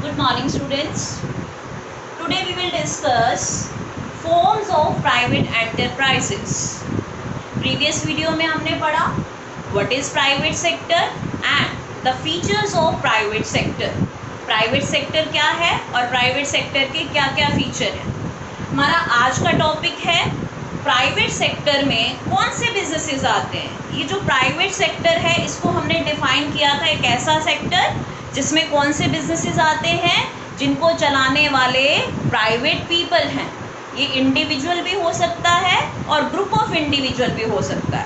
Good morning, students. Today we will discuss forms of private enterprises. Previous video में हमने पढ़ा what is private sector and the features of private sector. Private sector क्या है और private sector के क्या क्या फीचर हैं. हमारा आज का टॉपिक है प्राइवेट सेक्टर में कौन से बिजनेसेस आते हैं. ये जो प्राइवेट सेक्टर है इसको हमने डिफाइन किया था एक ऐसा सेक्टर जिसमें कौन से बिजनेसेस आते हैं जिनको चलाने वाले प्राइवेट पीपल हैं. ये इंडिविजुअल भी हो सकता है और ग्रुप ऑफ इंडिविजुअल भी हो सकता है.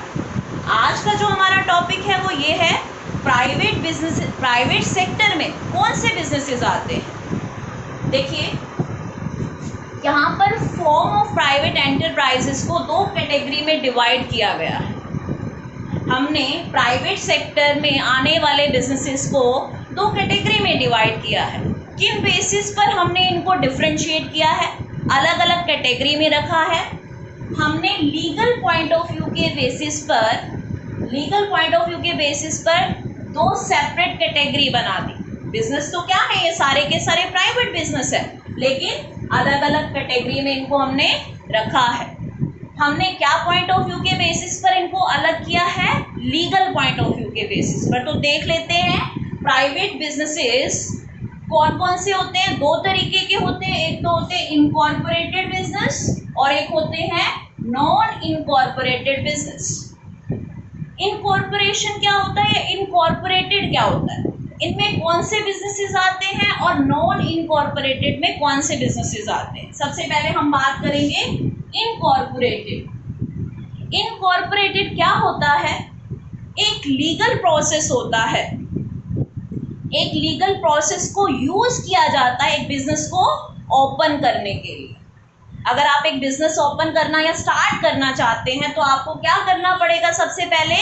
आज का जो हमारा टॉपिक है वो ये है प्राइवेट सेक्टर में कौन से बिजनेसेस आते हैं. देखिए यहाँ पर फॉर्म ऑफ प्राइवेट एंटरप्राइजेस को दो कैटेगरी में डिवाइड किया गया है. हमने प्राइवेट सेक्टर में आने वाले बिजनेसेस को दो कैटेगरी में डिवाइड किया है. किन बेसिस पर हमने इनको डिफरेंशिएट किया है, अलग अलग कैटेगरी में रखा है. हमने लीगल पॉइंट ऑफ व्यू के बेसिस पर दो सेपरेट कैटेगरी बना दी. बिजनेस तो क्या है, ये सारे के सारे प्राइवेट बिजनेस है, लेकिन अलग अलग कैटेगरी में इनको हमने रखा है. हमने क्या पॉइंट ऑफ व्यू के बेसिस पर इनको अलग किया है, लीगल पॉइंट ऑफ व्यू के बेसिस पर. तो देख लेते हैं प्राइवेट बिजनेसेस कौन कौन से होते हैं. दो तरीके के होते हैं. एक तो होते हैं इनकॉर्पोरेटेड बिजनेस और एक होते हैं नॉन इनकॉर्पोरेटेड बिजनेस. इनकॉर्पोरेशन क्या होता है या इनकॉर्पोरेटेड क्या होता है, इनमें कौन से बिजनेसेस आते हैं और नॉन इनकॉर्पोरेटेड में कौन से बिजनेसेस आते हैं. सबसे पहले हम बात करेंगे इनकॉर्पोरेटेड. इनकॉर्पोरेटेड क्या होता है, एक लीगल प्रोसेस होता है. एक लीगल प्रोसेस को यूज किया जाता है एक बिजनेस को ओपन करने के लिए. अगर आप एक बिजनेस ओपन करना या स्टार्ट करना चाहते हैं तो आपको क्या करना पड़ेगा, सबसे पहले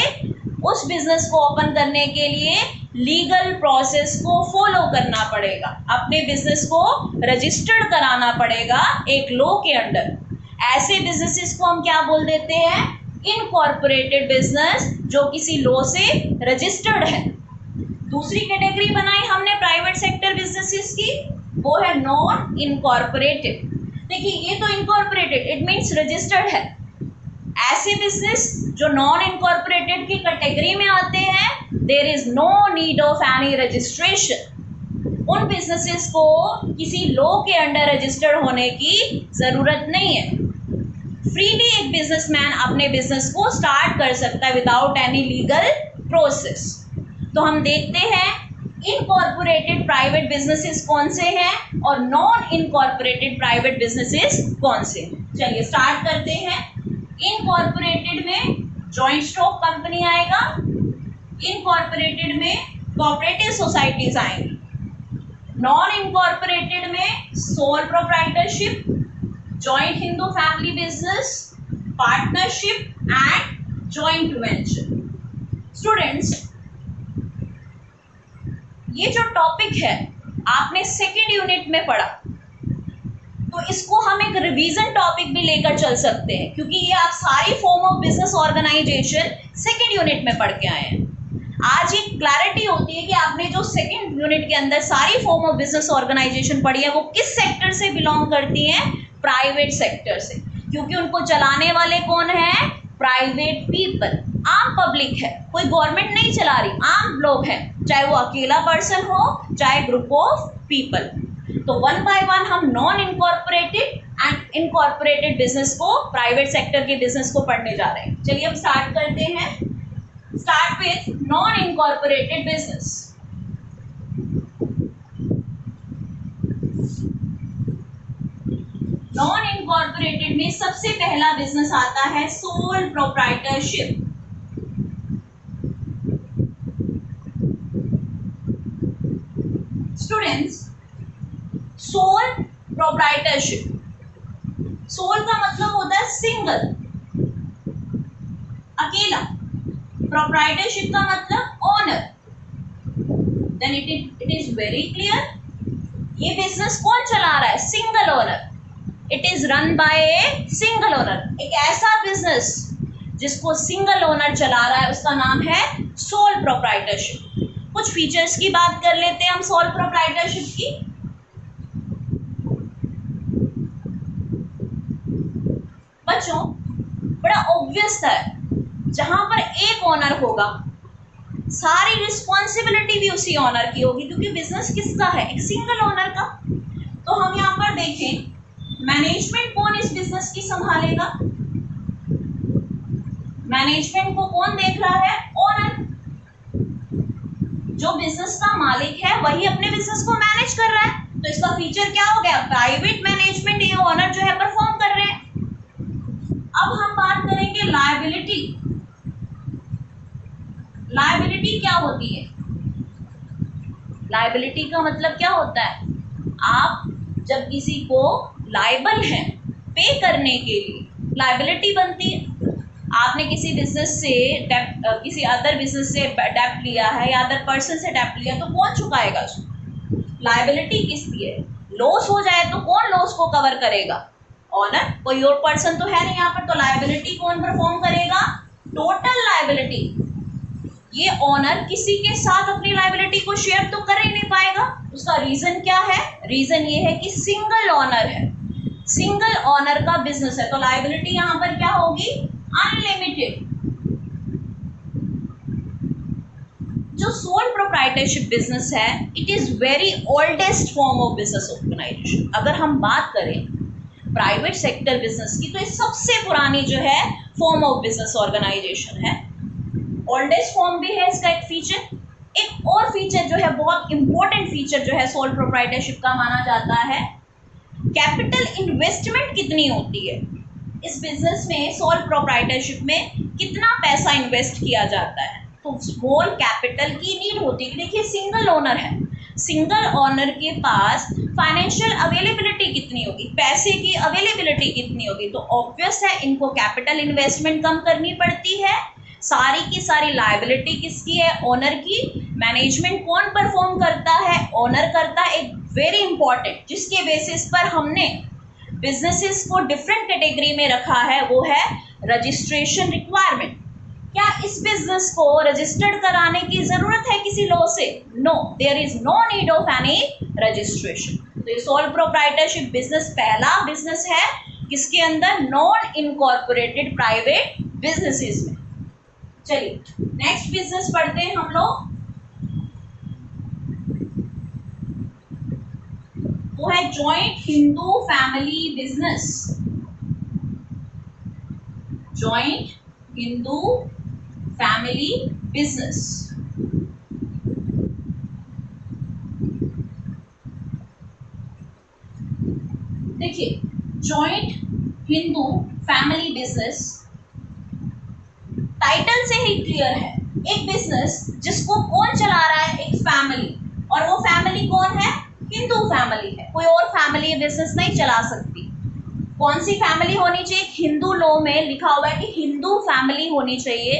उस बिजनेस को ओपन करने के लिए लीगल प्रोसेस को फॉलो करना पड़ेगा. अपने बिजनेस को रजिस्टर्ड कराना पड़ेगा एक लॉ के अंडर. ऐसे बिजनेसेस को हम क्या बोल देते हैं, इनकॉर्पोरेटेड बिजनेस, जो किसी लॉ से रजिस्टर्ड है. दूसरी कैटेगरी बनाई हमने प्राइवेट सेक्टर बिजनेसेस की, वो है नॉन इनकॉर्पोरेटेड. देखिए ये तो इनकॉर्पोरेटेड, इट मीन्स रजिस्टर्ड है. ऐसे बिजनेस जो नॉन इनकॉर्पोरेटेड की कैटेगरी में आते हैं, there is no need of any registration. उन बिजनेसेस को किसी लॉ के अंडर रजिस्टर्ड होने की ज़रूरत नहीं है. फ्रीली एक बिजनेसमैन अपने बिजनेस को स्टार्ट कर सकता है विदाउट एनी लीगल प्रोसेस. तो हम देखते हैं इनकॉर्पोरेटेड प्राइवेट बिजनेसेस कौन से हैं और नॉन इनकॉर्पोरेटेड प्राइवेट बिजनेसेस कौन से हैं. चलिए स्टार्ट करते हैं. इनकॉर्पोरेटेड में जॉइंट स्टॉक कंपनी आएगा. इनकॉर्पोरेटेड में कोऑपरेटिव सोसाइटीज आएंगी. नॉन इनकॉर्पोरेटेड में sole proprietorship, joint Hindu family business, partnership and joint venture. Students, ये जो टॉपिक है आपने सेकेंड यूनिट में पढ़ा, तो इसको हम एक रिवीजन टॉपिक भी लेकर चल सकते हैं, क्योंकि ये आप सारी form of business organisation second unit में पढ़ के आए हैं. आज ये क्लैरिटी होती है कि आपने जो सेकेंड यूनिट के अंदर सारी फॉर्म ऑफ बिजनेस ऑर्गेनाइजेशन पढ़ी है वो किस सेक्टर से बिलोंग करती हैं, प्राइवेट सेक्टर से. क्योंकि उनको चलाने वाले कौन है, प्राइवेट पीपल, आम पब्लिक है. कोई गवर्नमेंट नहीं चला रही, आम लोग हैं, चाहे वो अकेला पर्सन हो चाहे ग्रुप ऑफ पीपल. तो वन बाय वन हम non incorporated and incorporated business को, प्राइवेट सेक्टर के बिजनेस को पढ़ने जा रहे हैं. चलिए अब स्टार्ट करते हैं. Start with non incorporated business. Non incorporated में सबसे पहला बिजनेस आता है sole proprietorship. Students, sole proprietorship, sole का मतलब होता है सिंगल, अकेला. प्रोप्राइटरशिप का मतलब owner. Then it is very clear, ये बिजनेस कौन चला रहा है, single owner. It is run by a single owner. एक ऐसा बिजनेस जिसको सिंगल ओनर चला रहा है उसका नाम है सोल प्रोप्राइटरशिप. कुछ फीचर्स की बात कर लेते हैं हम सोल प्रोप्राइटरशिप की. बच्चों? बड़ा ऑब्वियस था, जहां पर एक ओनर होगा सारी रिस्पॉन्सिबिलिटी भी उसी ओनर की होगी, क्योंकि बिजनेस किसका है? एक सिंगल ओनर का। तो हम यहाँ पर देखें, मैनेजमेंट कौन इस बिजनेस की संभालेगा? मैनेजमेंट को कौन देख रहा है? ओनर। जो बिजनेस का मालिक है वही अपने बिजनेस को मैनेज कर रहा है, तो इसका फीचर क्या हो गया? प्राइवेट मैनेजमेंट, ये ओनर जो है परफॉर्म कर रहे हैं। अब हम बात करेंगे लायबिलिटी। लायबिलिटी क्या होती है? लायबिलिटी का मतलब क्या होता है? आप जब किसी को लायबल हैं पे करने के लिए, लायबिलिटी बनती है। आपने किसी बिजनेस से किसी अदर बिजनेस से डेप्ट लिया है या अदर पर्सन से डेप्ट लिया, तो कौन चुकाएगा उसको? लायबिलिटी किसकी है? लॉस हो जाए तो कौन लॉस को कवर करेगा? ओनर। कोई और पर्सन तो है नहीं यहाँ पर, तो लायबिलिटी कौन परफॉर्म करेगा? Total liability. ये ओनर किसी के साथ अपनी लायबिलिटी को शेयर तो कर ही नहीं पाएगा। उसका रीजन क्या है? रीजन ये है कि सिंगल ओनर है, सिंगल ओनर का बिजनेस है, तो लायबिलिटी यहाँ पर क्या होगी? अनलिमिटेड। जो सोल प्रोप्राइटरशिप बिजनेस है, it is very oldest form of business organisation. अगर हम बात करें प्राइवेट सेक्टर बिजनेस की, तो ये सबसे पुरानी जो है फॉर्म ऑफ बिजनेस ऑर्गेनाइजेशन है। ओल्डेस्ट फॉर्म भी है इसका एक फीचर। एक और फीचर जो है, बहुत इंपॉर्टेंट फीचर जो है सोल प्रोप्राइटरशिप का माना जाता है, कैपिटल इन्वेस्टमेंट कितनी होती है इस बिजनेस में, सोल प्रोप्राइटरशिप में कितना पैसा इन्वेस्ट किया जाता है। तो स्मॉल कैपिटल की नीड होती है। देखिए, सिंगल ओनर है, सिंगल ओनर के पास फाइनेंशियल अवेलेबिलिटी कितनी होगी, पैसे की अवेलेबिलिटी कितनी होगी, तो ऑब्वियस है इनको कैपिटल इन्वेस्टमेंट कम करनी पड़ती है। सारी की सारी लायबिलिटी किसकी है? ओनर की। मैनेजमेंट कौन परफॉर्म करता है? ओनर करता है। एक वेरी इंपॉर्टेंट जिसके बेसिस पर हमने बिजनेसेस को डिफरेंट कैटेगरी में रखा है, वो है रजिस्ट्रेशन रिक्वायरमेंट। क्या इस बिजनेस को रजिस्टर्ड कराने की जरूरत है किसी लॉ से? No, there is no need of any registration. तो ये सोल प्रोप्राइटरशिप बिजनेस पहला बिजनेस है किसके अंदर? नॉन इनकॉर्पोरेटेड प्राइवेट बिजनेसेस में। चलिए नेक्स्ट बिजनेस पढ़ते हैं हम लोग, वो है joint Hindu family business. Joint Hindu family business. देखिए, joint Hindu family business title से ही क्लियर है, एक बिजनेस जिसको कौन चला रहा है? एक फैमिली। और वो फैमिली कौन है? हिंदू फैमिली है। कोई और फैमिली ये बिजनेस नहीं चला सकती। कौन सी फैमिली होनी चाहिए? हिंदू लॉ में लिखा हुआ है कि हिंदू फैमिली होनी चाहिए।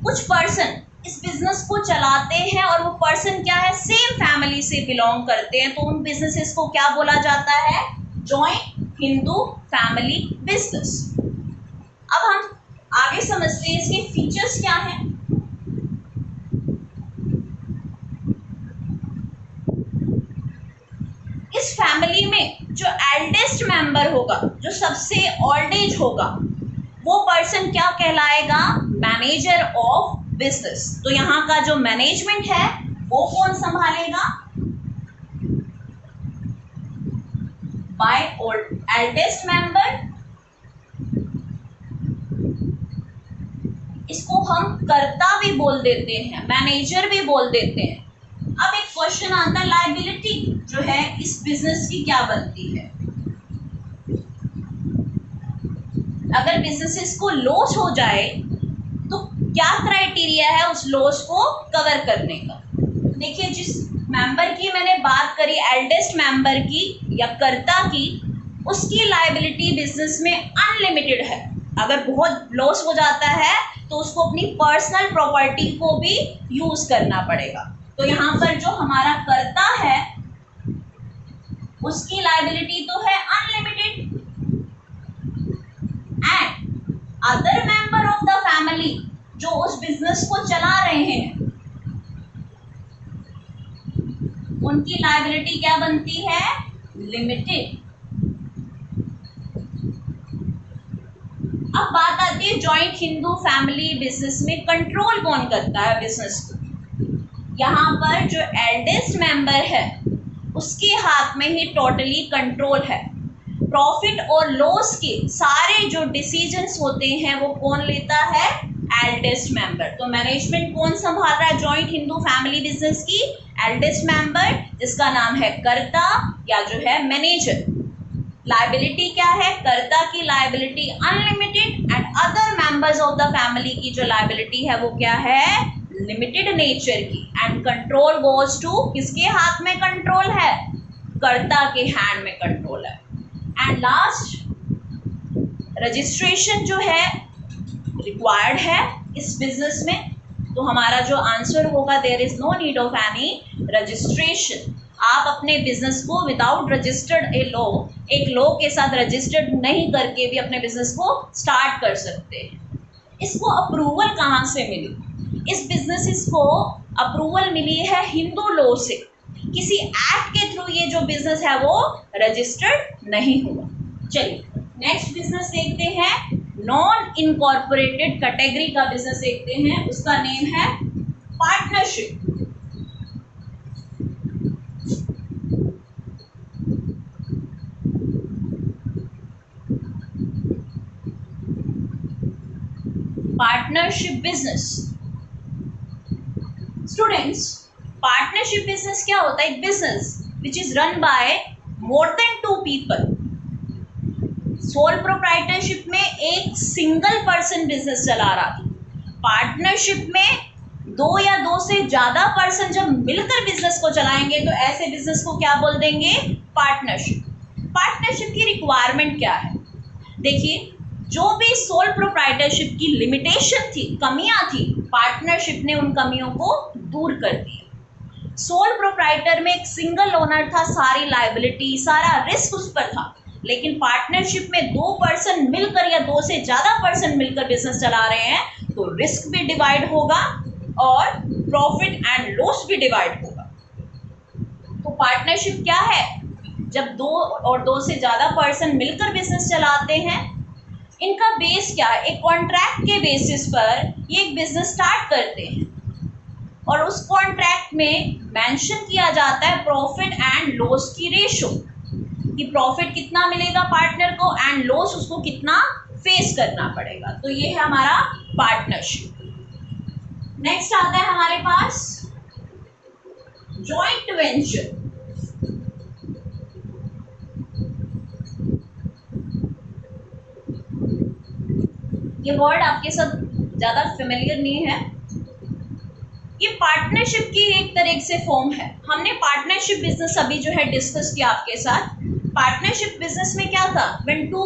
कुछ पर्सन इस बिजनेस को चलाते हैं और वो पर्सन क्या है? सेम फैमिली से बिलोंग करते हैं, तो उन बिजनेसेस को क्या बोला जाता है? Joint Hindu family business. अब हम आगे समझते हैं इसके फीचर्स क्या हैं। इस फैमिली में जो एल्डेस्ट मेंबर होगा, जो सबसे ओल्ड एज होगा, वो पर्सन क्या कहलाएगा? Manager of business. तो यहाँ का जो मैनेजमेंट है वो कौन संभालेगा? By eldest member. इसको हम कर्ता भी बोल देते हैं, मैनेजर भी बोल देते हैं। अब एक क्वेश्चन आता है, लायबिलिटी जो है इस बिजनेस की क्या बनती है? अगर बिजनेसेस को लॉस हो जाए तो क्या क्राइटेरिया है उस लॉस को कवर करने का? देखिए, जिस मेंबर की मैंने बात करी, एल्डेस्ट मेंबर की या कर्ता की, उसकी लायबिलिटी बिजनेस में अनलिमिटेड है। अगर बहुत लॉस हो जाता है तो उसको अपनी पर्सनल प्रॉपर्टी को भी यूज करना पड़ेगा। तो यहाँ पर जो हमारा कर्ता है उसकी लायबिलिटी तो है unlimited, and other member of the family जो उस बिजनेस को चला रहे हैं, उनकी लायबिलिटी क्या बनती है? लिमिटेड। अब बात आती है जॉइंट हिंदू फैमिली बिजनेस में कंट्रोल कौन करता है बिजनेस को। यहाँ पर जो एल्डेस्ट मेंबर है उसके हाथ में ही टोटली कंट्रोल है। प्रॉफिट और लॉस के सारे जो डिसीजंस होते हैं वो कौन लेता है, एल्डेस्ट मेंबर। तो मैनेजमेंट कौन संभाल रहा है जॉइंट हिंदू फैमिली बिजनेस की, एल्डेस्ट मेंबर, जिसका नाम है कर्ता या जो है मैनेजर। लायबिलिटी क्या है, कर्ता की liability unlimited and other members of the family की जो लायबिलिटी है वो क्या है, लिमिटेड नेचर की। एंड कंट्रोल गोज टू, किसके हाथ में कंट्रोल है, कर्ता के हैंड में कंट्रोल है। एंड लास्ट, रजिस्ट्रेशन जो है रिक्वायर्ड है इस बिजनेस में। तो हमारा जो आंसर होगा, there is no need of any registration. आप अपने बिजनेस को विदाउट रजिस्टर्ड एक लॉ के साथ रजिस्टर्ड नहीं करके भी अपने बिजनेस को स्टार्ट कर सकते हैं। इसको अप्रूवल कहाँ से मिली, इस बिजनेस को अप्रूवल मिली है हिंदू लॉ से। किसी एक्ट के थ्रू ये जो बिजनेस है वो रजिस्टर्ड नहीं हुआ। चलिए नेक्स्ट बिजनेस देखते हैं, नॉन इनकॉर्पोरेटेड कैटेगरी का बिजनेस देखते हैं, उसका नेम है partnership. Partnership business. Students, partnership business क्या होता है, एक business which is run bye more than 2 people. Sole proprietorship में एक सिंगल पर्सन बिजनेस चला रहा था, पार्टनरशिप में 2 या 2 से ज्यादा पर्सन जब मिलकर बिजनेस को चलाएंगे तो ऐसे बिजनेस को क्या बोल देंगे, पार्टनरशिप। पार्टनरशिप की रिक्वायरमेंट क्या है, देखिए जो भी सोल प्रोप्राइटरशिप की लिमिटेशन थी, कमियां थी, पार्टनरशिप ने उन कमियों को दूर कर दिया। सोल प्रोप्राइटर में एक सिंगल ओनर था, सारी लायबिलिटी सारा रिस्क उस पर था, लेकिन पार्टनरशिप में 2 पर्सन मिलकर या 2 से ज्यादा पर्सन मिलकर बिजनेस चला रहे हैं तो रिस्क भी डिवाइड होगा और प्रॉफिट एंड लॉस भी डिवाइड होगा। तो पार्टनरशिप क्या है, जब 2 और 2 से ज्यादा पर्सन मिलकर बिजनेस चलाते हैं। इनका बेस क्या है, एक कॉन्ट्रैक्ट के बेसिस पर ये एक बिजनेस स्टार्ट करते हैं और उस कॉन्ट्रैक्ट में मेंशन किया जाता है प्रॉफिट एंड लॉस की रेशो, कि प्रॉफिट कितना मिलेगा पार्टनर को एंड लॉस उसको कितना फेस करना पड़ेगा। तो ये है हमारा पार्टनरशिप। नेक्स्ट आता है हमारे पास जॉइंट वेंचर। ये वर्ड आपके साथ ज्यादा फेमिलियर नहीं है, ये पार्टनरशिप की एक तरह से फॉर्म है। हमने पार्टनरशिप बिजनेस अभी जो है डिस्कस किया आपके साथ। पार्टनरशिप बिजनेस में क्या था, व्हेन 2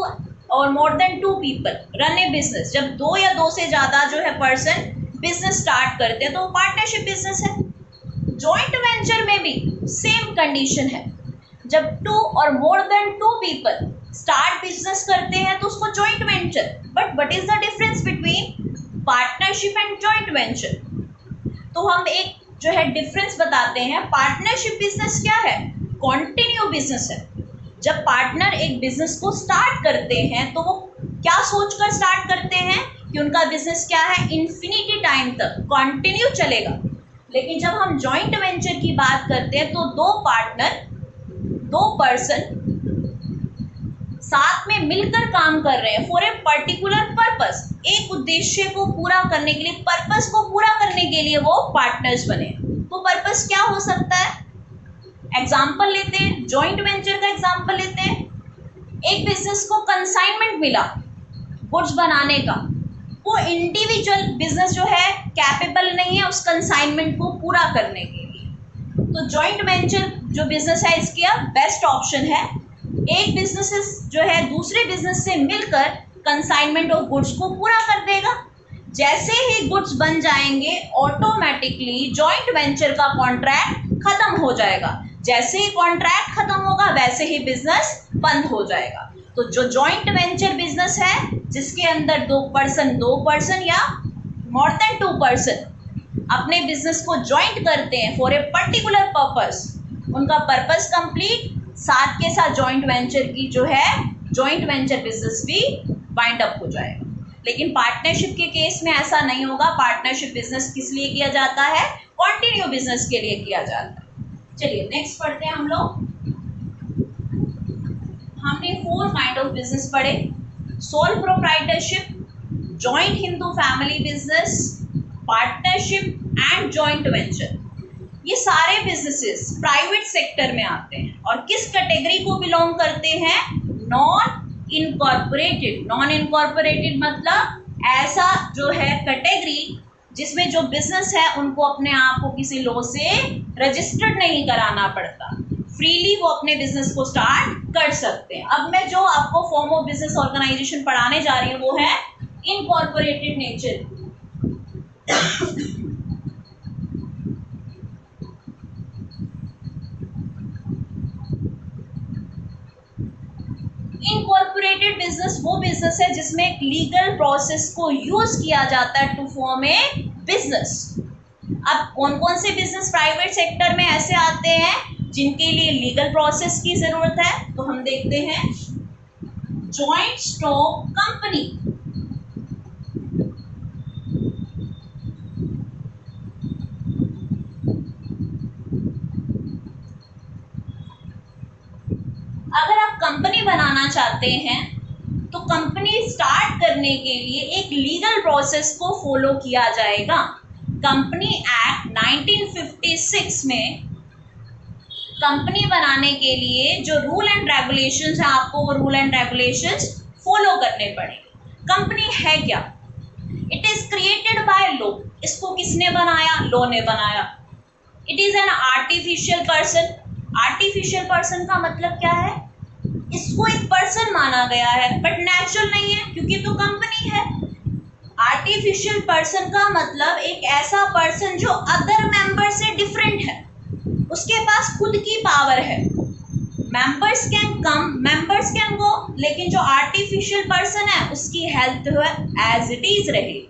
और मोर देन 2 पीपल रन ए बिजनेस, जब 2 या 2 से ज्यादा जो है पर्सन बिजनेस स्टार्ट करते हैं तो पार्टनरशिप बिजनेस है। जॉइंट वेंचर में भी सेम कंडीशन है, जब 2 और more than 2 people start business करते हैं तो उसको joint venture. But what is the difference between partnership and joint venture, तो हम एक जो है डिफरेंस बताते हैं। पार्टनरशिप बिजनेस क्या है, कॉन्टिन्यू बिजनेस है। जब पार्टनर एक बिजनेस को स्टार्ट करते हैं तो वो क्या सोचकर स्टार्ट करते हैं कि उनका बिजनेस क्या है, इन्फिनिटी टाइम तक कंटिन्यू चलेगा। लेकिन जब हम जॉइंट वेंचर की बात करते हैं तो 2 पार्टनर 2 पर्सन साथ में मिलकर काम कर रहे हैं फॉर ए पर्टिकुलर पर्पस, एक उद्देश्य को पूरा करने के लिए, पर्पस को पूरा करने के लिए वो पार्टनर्स बने। तो पर्पस क्या हो सकता है, एग्जाम्पल लेते हैं, जॉइंट वेंचर का एग्जाम्पल लेते हैं। एक बिजनेस को कंसाइनमेंट मिला गुड्स बनाने का, वो इंडिविजुअल बिजनेस जो है कैपेबल नहीं है उस कंसाइनमेंट को पूरा करने के लिए। तो जॉइंट वेंचर जो बिजनेस है इसका बेस्ट ऑप्शन है। एक बिजनेस जो है दूसरे बिजनेस से मिलकर कंसाइनमेंट ऑफ गुड्स को पूरा कर देगा। जैसे ही गुड्स बन जाएंगे ऑटोमेटिकली जॉइंट वेंचर का कॉन्ट्रैक्ट खत्म हो जाएगा। जैसे ही कॉन्ट्रैक्ट खत्म होगा वैसे ही बिजनेस बंद हो जाएगा। तो जो जॉइंट वेंचर बिजनेस है जिसके अंदर 2 पर्सन या मोर देन 2 पर्सन अपने बिजनेस को ज्वाइंट करते हैं फॉर ए पर्टिकुलर पर्पस, उनका पर्पस कंप्लीट, साथ के साथ जॉइंट वेंचर की जो है जॉइंट वेंचर बिजनेस भी वाइंड अप हो जाएगा। लेकिन पार्टनरशिप के केस में ऐसा नहीं होगा। पार्टनरशिप बिजनेस किस लिए किया जाता है? कंटिन्यू बिजनेस के लिए किया जाता है। चलिए नेक्स्ट पढ़ते हैं हम लोग। हमने 4 काइंड ऑफ बिजनेस पढ़े, sole proprietorship, joint Hindu family business, partnership and joint venture. ये सारे बिजनेसेस प्राइवेट सेक्टर में आते हैं और किस कैटेगरी को बिलोंग करते हैं? Non incorporated. नॉन इनकॉर्पोरेटेड मतलब ऐसा जो है कैटेगरी जिसमें जो बिजनेस है उनको अपने आप को किसी लॉ से रजिस्टर्ड नहीं कराना पड़ता, फ्रीली वो अपने बिजनेस को स्टार्ट कर सकते हैं। अब मैं जो आपको फॉर्म ऑफ बिजनेस ऑर्गेनाइजेशन पढ़ाने जा रही हूँ वो है इनकॉर्पोरेटेड नेचर। इनकॉर्पोरेटेड बिजनेस वो बिजनेस है जिसमें एक लीगल प्रोसेस को यूज किया जाता है टू फॉर्म ए बिजनेस। अब कौन कौन से बिजनेस प्राइवेट सेक्टर में ऐसे आते हैं जिनके लिए लीगल प्रोसेस की जरूरत है? तो हम देखते हैं जॉइंट स्टॉक कंपनी। अगर आप कंपनी बनाना चाहते हैं तो कंपनी स्टार्ट करने के लिए एक लीगल प्रोसेस को फॉलो किया जाएगा। कंपनी एक्ट 1956 में कंपनी बनाने के लिए जो रूल एंड रेगुलेशंस है आपको वो रूल एंड रेगुलेशंस फॉलो करने पड़ेंगे। कंपनी है क्या? It is created by law. इसको किसने बनाया? लॉ ने बनाया। It is an artificial person. Artificial person का मतलब क्या है? इसको एक पर्सन माना गया है बट नेचुरल नहीं है क्योंकि तो कंपनी है। आर्टिफिशियल पर्सन का मतलब एक ऐसा पर्सन जो अदर मेंबर से डिफरेंट है, उसके पास खुद की पावर है। Members can come, members can go, लेकिन जो आर्टिफिशियल पर्सन है उसकी हेल्थ एज इट इज रहे।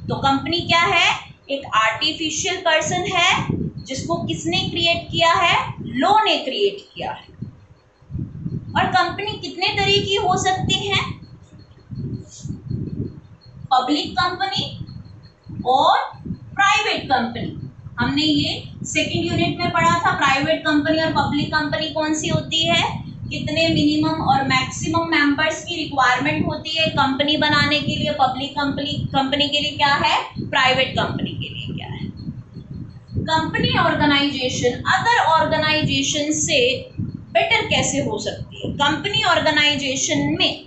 तो कंपनी क्या है? एक आर्टिफिशियल पर्सन है जिसको किसने क्रिएट किया है? लॉ ने क्रिएट किया है। और कंपनी कितने तरह की हो सकती है? पब्लिक कंपनी और प्राइवेट कंपनी। हमने ये सेकंड यूनिट में पढ़ा था। प्राइवेट कंपनी और पब्लिक कंपनी कौन सी होती है, कितने मिनिमम और मैक्सिमम मेंबर्स की रिक्वायरमेंट होती है कंपनी बनाने के लिए। पब्लिक कंपनी के लिए क्या है, प्राइवेट कंपनी के लिए क्या है। कंपनी ऑर्गेनाइजेशन अदर ऑर्गेनाइजेशन से बेटर कैसे हो सकती है? कंपनी ऑर्गेनाइजेशन में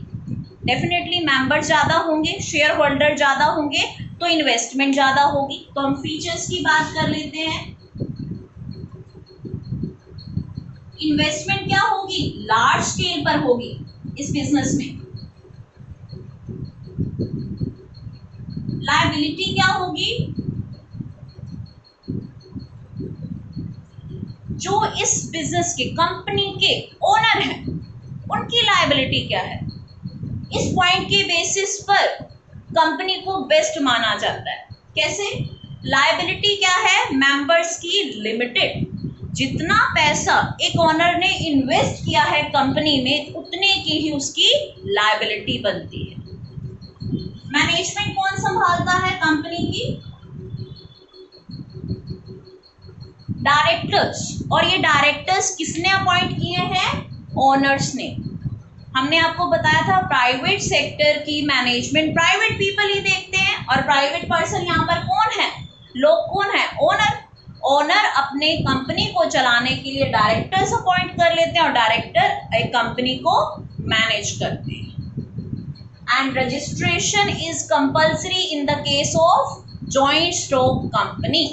डेफिनेटली मेंबर ज़्यादा होंगे, शेयर होल्डर ज़्यादा होंगे, तो इन्वेस्टमेंट ज़्यादा होगी। तो हम फीचर्स की बात कर लेते हैं। इन्वेस्टमेंट क्या होगी? लार्ज स्केल पर होगी इस बिजनेस में। लायबिलिटी क्या होगी? जो इस बिजनेस के कंपनी के ओनर हैं उनकी लायबिलिटी क्या है? इस पॉइंट के बेसिस पर कंपनी को बेस्ट माना जाता है। कैसे? लायबिलिटी क्या है? मेंबर्स की लिमिटेड। जितना पैसा एक ओनर ने इन्वेस्ट किया है कंपनी में उतने की ही उसकी लायबिलिटी बनती है। मैनेजमेंट कौन संभालता है कंपनी की? डायरेक्टर्स। और ये डायरेक्टर्स किसने अपॉइंट किए हैं? ओनर्स ने। हमने आपको बताया था प्राइवेट सेक्टर की मैनेजमेंट प्राइवेट पीपल ही देखते हैं। और प्राइवेट पर्सन यहाँ पर कौन है? लोग कौन है? ओनर। ओनर अपने कंपनी को चलाने के लिए डायरेक्टर्स अपॉइंट कर लेते हैं और डायरेक्टर एक कंपनी को मैनेज करते हैं। And registration is compulsory in the case of joint stock company.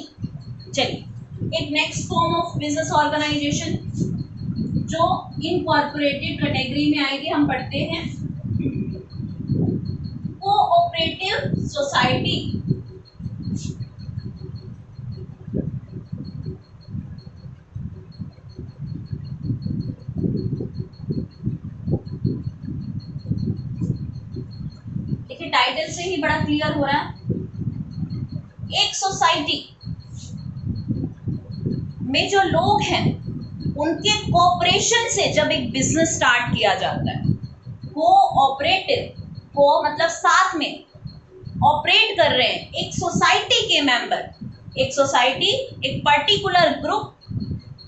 चलिए एक next form of business organisation जो इनकॉर्पोरेटेड कैटेगरी में आएगी, हम पढ़ते हैं कोऑपरेटिव सोसाइटी। देखिए टाइटल से ही बड़ा क्लियर हो रहा है। एक सोसाइटी में जो लोग हैं उनके कोऑपरेशन से जब एक बिजनेस स्टार्ट किया जाता है, कोऑपरेटिव, को मतलब साथ में, ऑपरेट कर रहे हैं, एक सोसाइटी के मेंबर, एक सोसाइटी, एक पर्टिकुलर ग्रुप,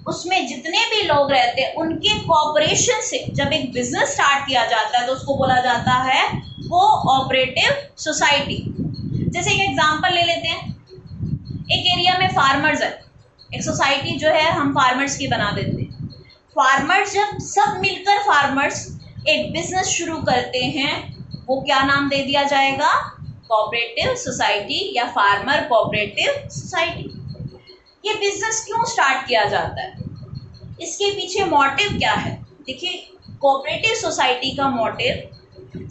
उसमें जितने भी लोग रहते हैं उनके कॉपरेशन से जब एक बिजनेस स्टार्ट किया जाता है तो उसको बोला जाता है कोऑपरेटिव सोसाइटी। जैसे एक एग्जांपल ले लेते हैं, एक एरिया में फार्मर्स है, एक सोसाइटी जो है हम फार्मर्स की बना देते हैं। फार्मर्स जब सब मिलकर फार्मर्स एक बिजनेस शुरू करते हैं, वो क्या नाम दे दिया जाएगा, कोऑपरेटिव सोसाइटी या फार्मर कोऑपरेटिव सोसाइटी। ये बिजनेस क्यों स्टार्ट किया जाता है, इसके पीछे मोटिव क्या है? देखिए, कोऑपरेटिव सोसाइटी का मोटिव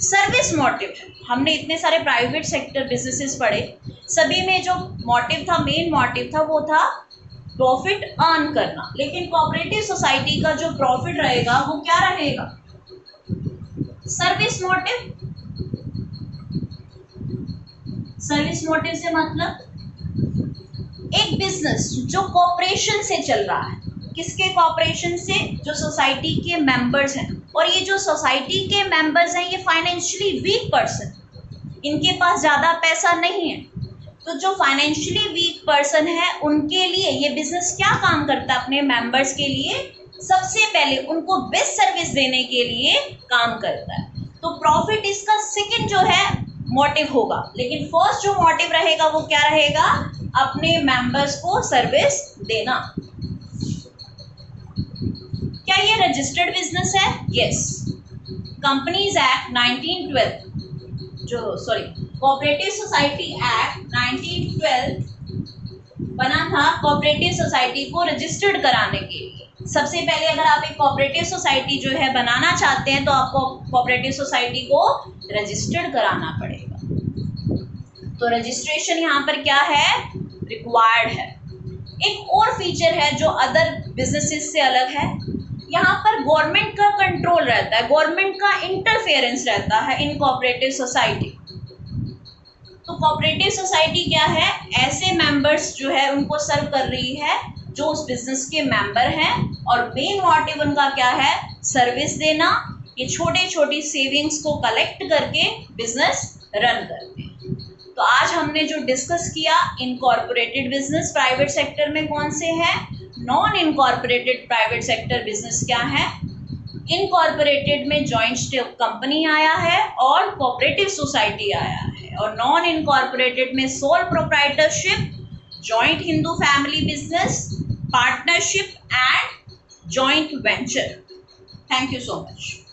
सर्विस मोटिव है। हमने इतने सारे प्राइवेट सेक्टर बिजनेसेस पढ़े, सभी में जो मोटिव था, मेन मोटिव था, वो था प्रॉफिट अर्न करना। लेकिन कोऑपरेटिव सोसाइटी का जो प्रॉफिट रहेगा वो क्या रहेगा, सर्विस मोटिव। सर्विस मोटिव से मतलब एक बिजनेस जो कॉपरेशन से चल रहा है, किसके कॉपरेशन से, जो सोसाइटी के मेंबर्स हैं, और ये जो सोसाइटी के मेंबर्स हैं ये फाइनेंशियली वीक पर्सन, इनके पास ज़्यादा पैसा नहीं है, तो जो फाइनेंशियली वीक पर्सन है उनके लिए ये बिजनेस क्या काम करता है, अपने मेंबर्स के लिए सबसे पहले उनको बेस्ट सर्विस देने के लिए काम करता है। तो प्रॉफिट इसका सेकंड जो है मोटिव होगा, लेकिन फर्स्ट जो मोटिव रहेगा वो क्या रहेगा, अपने मेंबर्स को सर्विस देना। क्या ये रजिस्टर्ड बिजनेस है? Yes. Companies act 1912 cooperative society act 1912 बना था कोऑपरेटिव सोसाइटी को रजिस्टर्ड कराने के लिए। सबसे पहले अगर आप एक कोऑपरेटिव सोसाइटी जो है बनाना चाहते हैं तो आपको कोऑपरेटिव सोसाइटी को रजिस्टर्ड कराना पड़ेगा। तो रजिस्ट्रेशन यहाँ पर क्या है, रिक्वायर्ड है। एक और फीचर है जो अदर बिजनेसेस से अलग है, यहाँ पर गवर्नमेंट का कंट्रोल रहता है, गवर्नमेंट का इंटरफेरेंस रहता है इन कोऑपरेटिव सोसाइटी। तो कोऑपरेटिव सोसाइटी क्या है, ऐसे मेंबर्स जो है उनको सर्व कर रही है जो उस बिजनेस के मेंबर हैं, और मेन मोटिव उनका क्या है, सर्विस देना। ये छोटे छोटी सेविंग्स को कलेक्ट करके बिजनेस रन करते हैं। तो आज हमने जो डिस्कस किया, इनकॉर्पोरेटेड बिजनेस प्राइवेट सेक्टर में कौन से हैं, non incorporated private sector business क्या है, इनकॉर्पोरेटेड में जॉइंट कंपनी आया है और कोऑपरेटिव सोसाइटी आया है, और नॉन इनकॉर्पोरेटेड में sole proprietorship, joint Hindu family business, partnership and joint venture. Thank you so much.